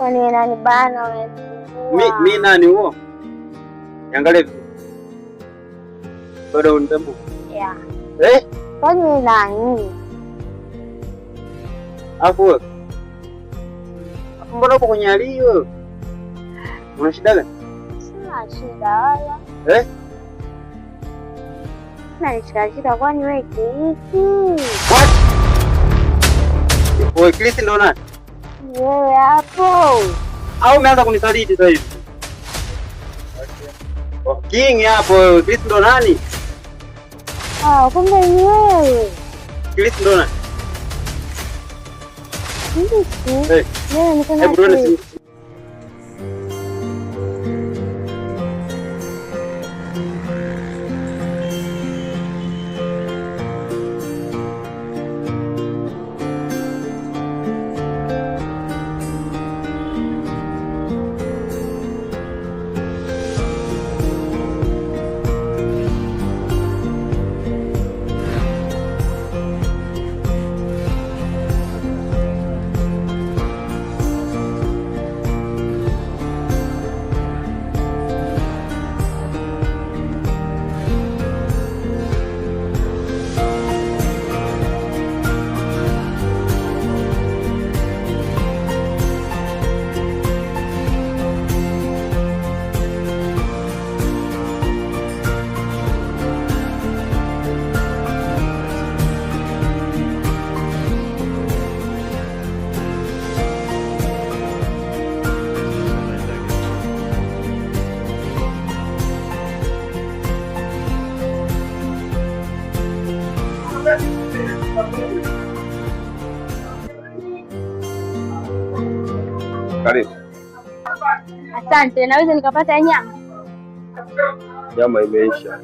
Kwani wewe nani bana wewe? Mimi nani huo? Niangalie vizuri. Bado unitambu? Yeah. Kwani wewe nani? Hapo wewe. Mbona uko kwenye hali hiyo? Una shida gani? Sina shida wala. Sina shida kwani wewe Krisi? What? Wewe Krisi ndo nani? Wewe hapo. Au umeanza kunisaliti sasa hivi? King hapo wewe, Krisi ndo nani? Kumbe ni wewe. Krisi ndo nani? Krisi? Wewe ni kama Krisi. Karibu. Asante, naweza nikapata nyama? Nyama imeisha.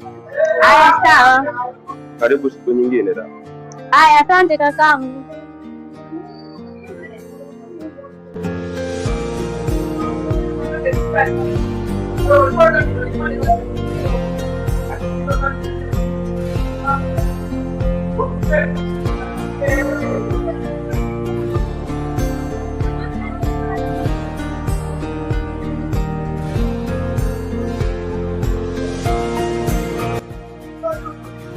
Haya, sawa. Karibu siku nyingine da. Haya, asante kakangu.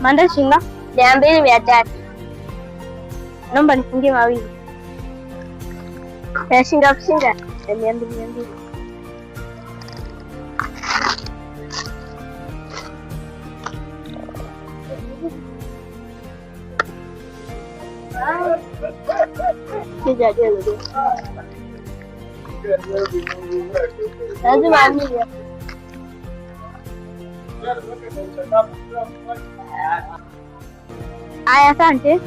Manda shinga 200 300. Naomba nifungie mawili. Shinga 200. Lazima amili. Aya, asante.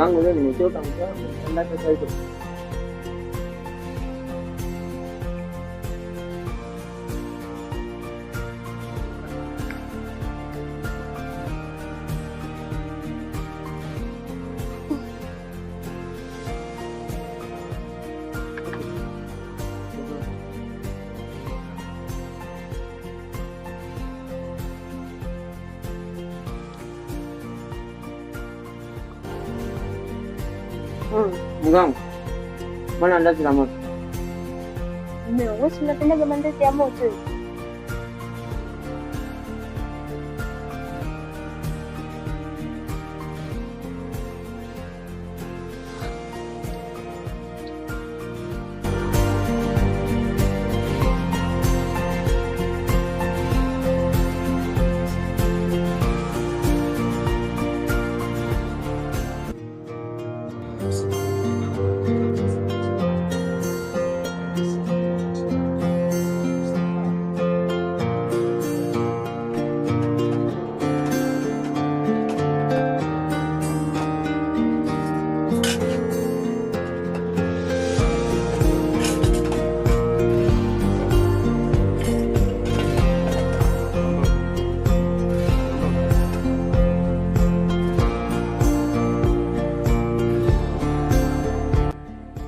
Mwanangu leo nimechoka mwanangu. Nenda sasa hizo. Mwanangu. Mbona andazi la moto? Wewe unapenda mandazi ya moto?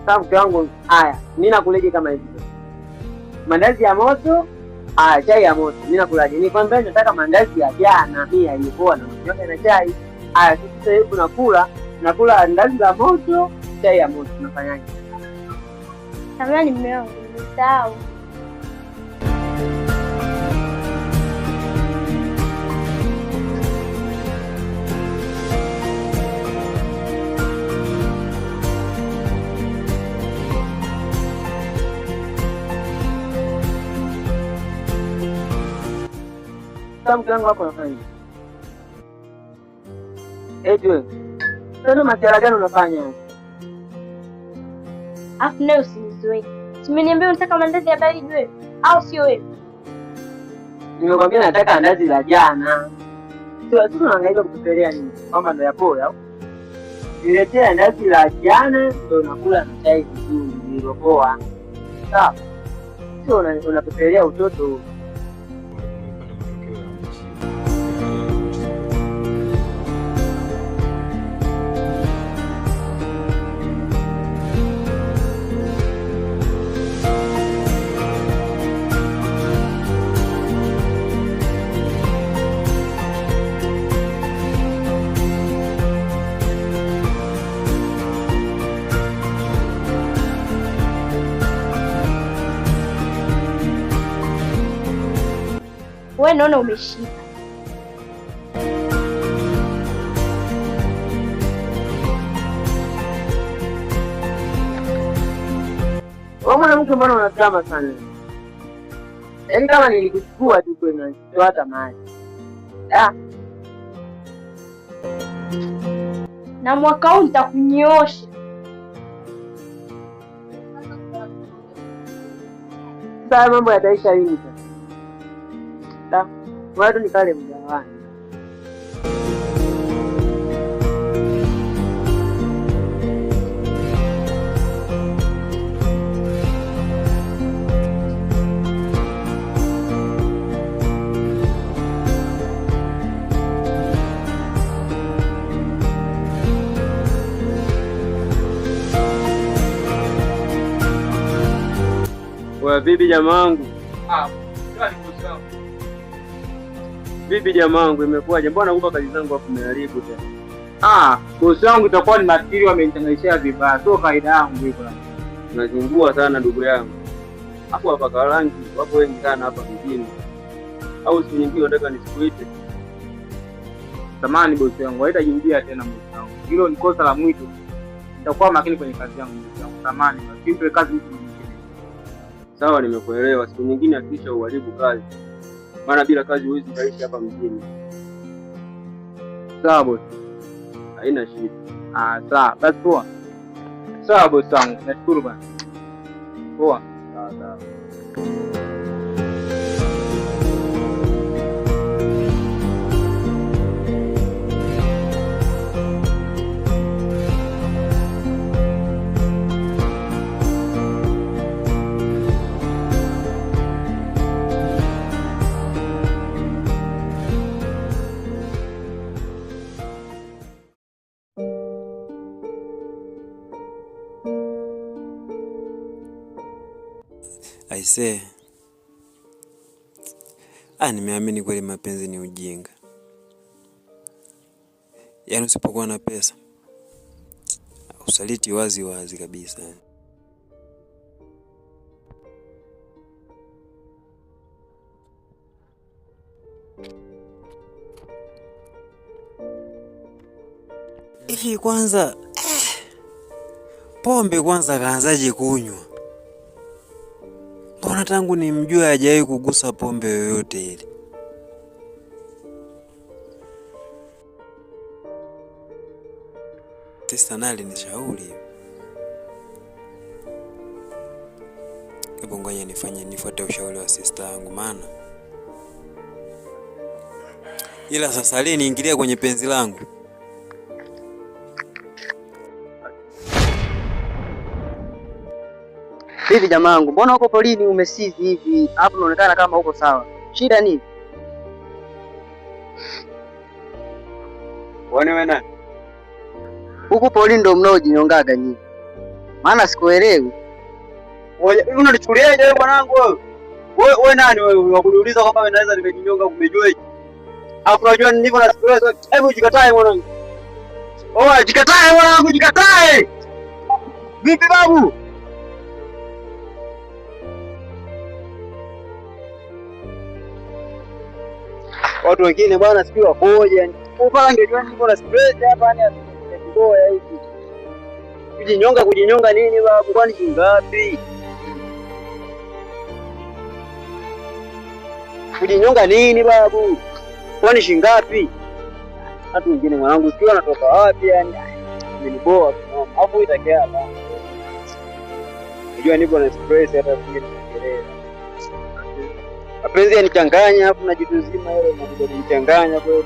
Sasa mke wangu, haya, mimi nakulaje kama hivi? Mandazi ya moto, chai ya moto. Mimi nakulaje? Nikwambia nataka mandazi ya jana, mimi yalikuwa na mjoga na chai. Sasa hivi nakula mandazi ya moto, chai ya moto. Unafanyaje? Samahani mume wangu, nimesahau. Mke wangu wako unafanya nini? Eti wewe. Sasa masuala gani unafanya? Afu leo usinizoe. Simeniambia unataka mandazi ya baridi wewe au sio wewe? Nimekwambia nataka andazi la jana. Sio tunaangalia kutupelea nini? Kama ndo yapoa au? Niletee andazi la jana ndio nakula na chai vizuri nilipoa. Sawa. Sio unapelelea utoto. Wewe naona umeshika. Wewe mwanamke mbona unatama sana? Yaani kama nilikuchukua tu kwenye hata maji. Na mwaka huu nitakunyoosha. Sasa mambo yataisha lini sasa? Watu ni kale mgawani. Wewe bibi jamaa wangu. Bibi jamaa wangu, imekuwaje? Mbona huko kazi zangu hapo umeharibu tena? Bosi wangu itakuwa ni nafikiri wamenichanganyishia vibaya. Sio kaida yangu hivyo. Unazingua sana ndugu yangu. Hapo hapa Karangi wapo wengi sana hapa mjini. Au siku nyingine unataka nisikuite? Samahani bosi wangu, haitajirudia tena bosi wangu. Hilo ni kosa la mwito. Nitakuwa makini kwenye kazi yangu bosi wangu. Samahani, simpe kazi mtu mwingine. Sawa, nimekuelewa. Siku nyingine hakikisha uharibu kazi. Maana bila kazi huwezi kaishi hapa mjini. Sawa bosi. Haina shida. Sawa. Basi poa. Sawa bosi wangu. Nashukuru bana. Poa. Sawa. Aisee. Nimeamini kweli mapenzi ni ujinga. Yaani usipokuwa na pesa, usaliti wazi wazi kabisa. Hivi kwanza pombe kwanza kaanzaje kunywa? Mbona tangu nimjue hajawahi kugusa pombe yoyote ile? Sister Nali ni shauri. Hebu ngoja nifuate ushauri wa sister yangu maana. Ila sasa leo niingilia kwenye penzi langu. Hivi jamaa wangu, mbona uko polini umesizi hivi? Hapo unaonekana kama uko sawa. Shida nini? Wewe nani? Huko polini ndo mnaojinyongaga nyinyi. Maana sikuelewi. Wewe unanichukuliaje wewe mwanangu wewe? Wewe nani wewe unakuniuliza kwamba mimi naweza nikajinyonga umejuaje? Hapo unajua niko na stress. Hebu jikatae mwanangu. Jikatae mwanangu, jikatae. Vipi babu? Watu wengine bwana sijui wakoje. Upanga angejua niko na stress hapa ni atukoa hivi. Kujinyonga nini babu? Kwani shingapi? Kujinyonga nini babu? Kwani shingapi? Watu wengine mwanangu sijui wanatoka wapi yani. Niliboa kinoma. Hapo itakia hapa. Unajua niko na stress hata sije nifikirie. Mapenzi yanichanganya hapo na jitu zima hilo na kunichanganya kweli.